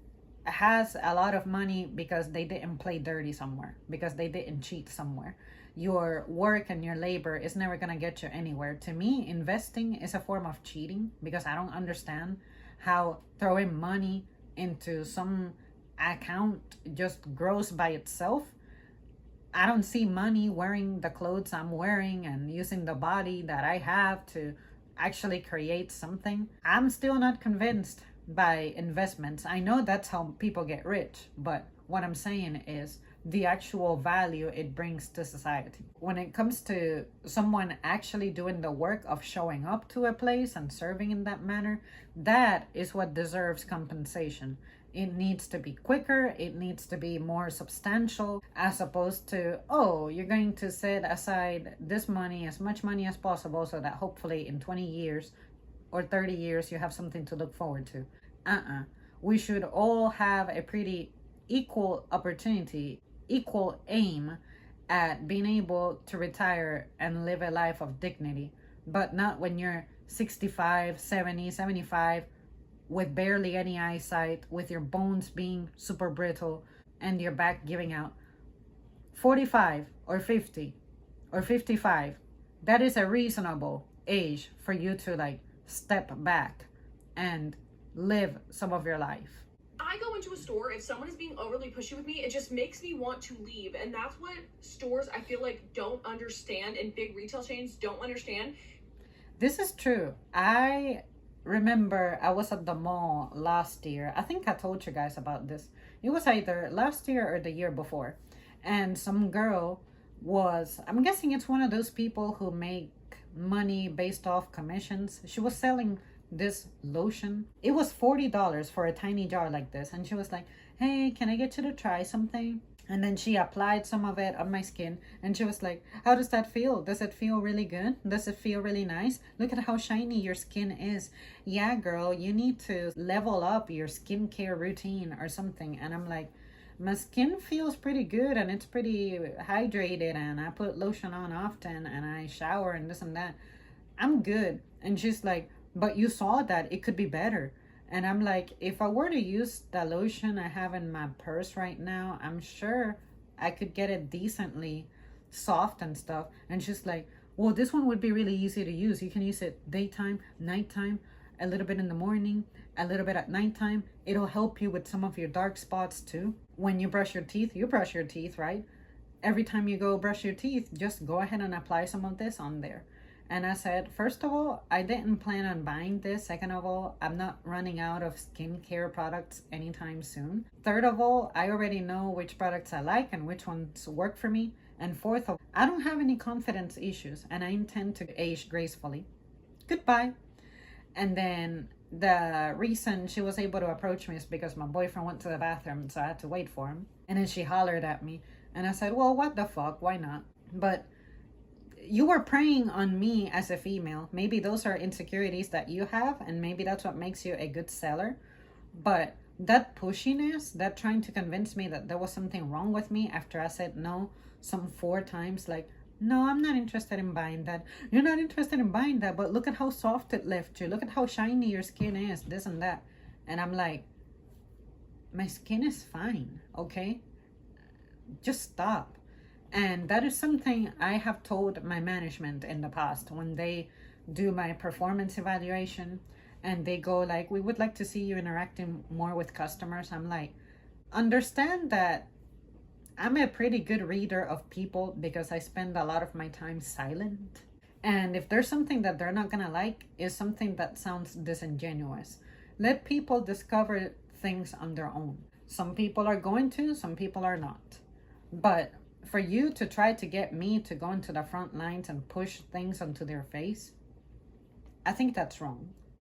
has a lot of money because they didn't play dirty somewhere, because they didn't cheat somewhere. Your work and your labor is never going to get you anywhere. To me, investing is a form of cheating, because I don't understand how throwing money into some account just grows by itself. I don't see money wearing the clothes I'm wearing and using the body that I have to actually create something. I'm still not convinced by investments. I know that's how people get rich, but what I'm saying is the actual value it brings to society. When it comes to someone actually doing the work of showing up to a place and serving in that manner, that is what deserves compensation. It needs to be quicker. It needs to be more substantial, as opposed to, oh, you're going to set aside this money, as much money as possible, so that hopefully in 20 years or 30 years you have something to look forward to. We should all have a pretty equal opportunity, equal aim at being able to retire and live a life of dignity, but not when you're 65, 70, 75, with barely any eyesight, with your bones being super brittle and your back giving out. 45 or 50 or 55, that is a reasonable age for you to like step back and live some of your life. I go into a store, if someone is being overly pushy with me, it just makes me want to leave. And that's what stores, I feel like, don't understand, and big retail chains don't understand. This is true. I remember I was at the mall last year. I think I told you guys about this. It was either last year or the year before. And some girl was, I'm guessing it's one of those people who make money based off commissions. She was selling this lotion. It was $40 for a tiny jar like this. And she was like, hey, can I get you to try something? And then she applied some of it on my skin. And she was like, how does that feel? Does it feel really good? Does it feel really nice? Look at how shiny your skin is. Yeah, girl, you need to level up your skincare routine or something. And I'm like, my skin feels pretty good and it's pretty hydrated and I put lotion on often and I shower and this and that. I'm good. And she's like, but you saw that it could be better. And I'm like, if I were to use the lotion I have in my purse right now, I'm sure I could get it decently soft and stuff. And she's like, well, this one would be really easy to use. You can use it daytime, nighttime, a little bit in the morning, a little bit at nighttime. It'll help you with some of your dark spots too. When you brush your teeth, right? Every time you go brush your teeth, just go ahead and apply some of this on there. And I said, first of all, I didn't plan on buying this. Second of all, I'm not running out of skincare products anytime soon. Third of all, I already know which products I like and which ones work for me. And fourth of all, I don't have any confidence issues and I intend to age gracefully. Goodbye. And then the reason she was able to approach me is because my boyfriend went to the bathroom, so I had to wait for him. And then she hollered at me. And I said, well, what the fuck? Why not? But you were preying on me as a female. Maybe those are insecurities that you have, and maybe that's what makes you a good seller. But that pushiness, that trying to convince me that there was something wrong with me after I said no some 4 times, like, no, I'm not interested in buying that. You're not interested in buying that, but look at how soft it left you. Look at how shiny your skin is, this and that. And I'm like, my skin is fine, okay? Just stop. And that is something I have told my management in the past when they do my performance evaluation and they go like, we would like to see you interacting more with customers. I'm like, understand that I'm a pretty good reader of people because I spend a lot of my time silent. And if there's something that they're not gonna like, is something that sounds disingenuous. Let people discover things on their own. Some people are going to, some people are not. But for you to try to get me to go into the front lines and push things onto their face, I think that's wrong.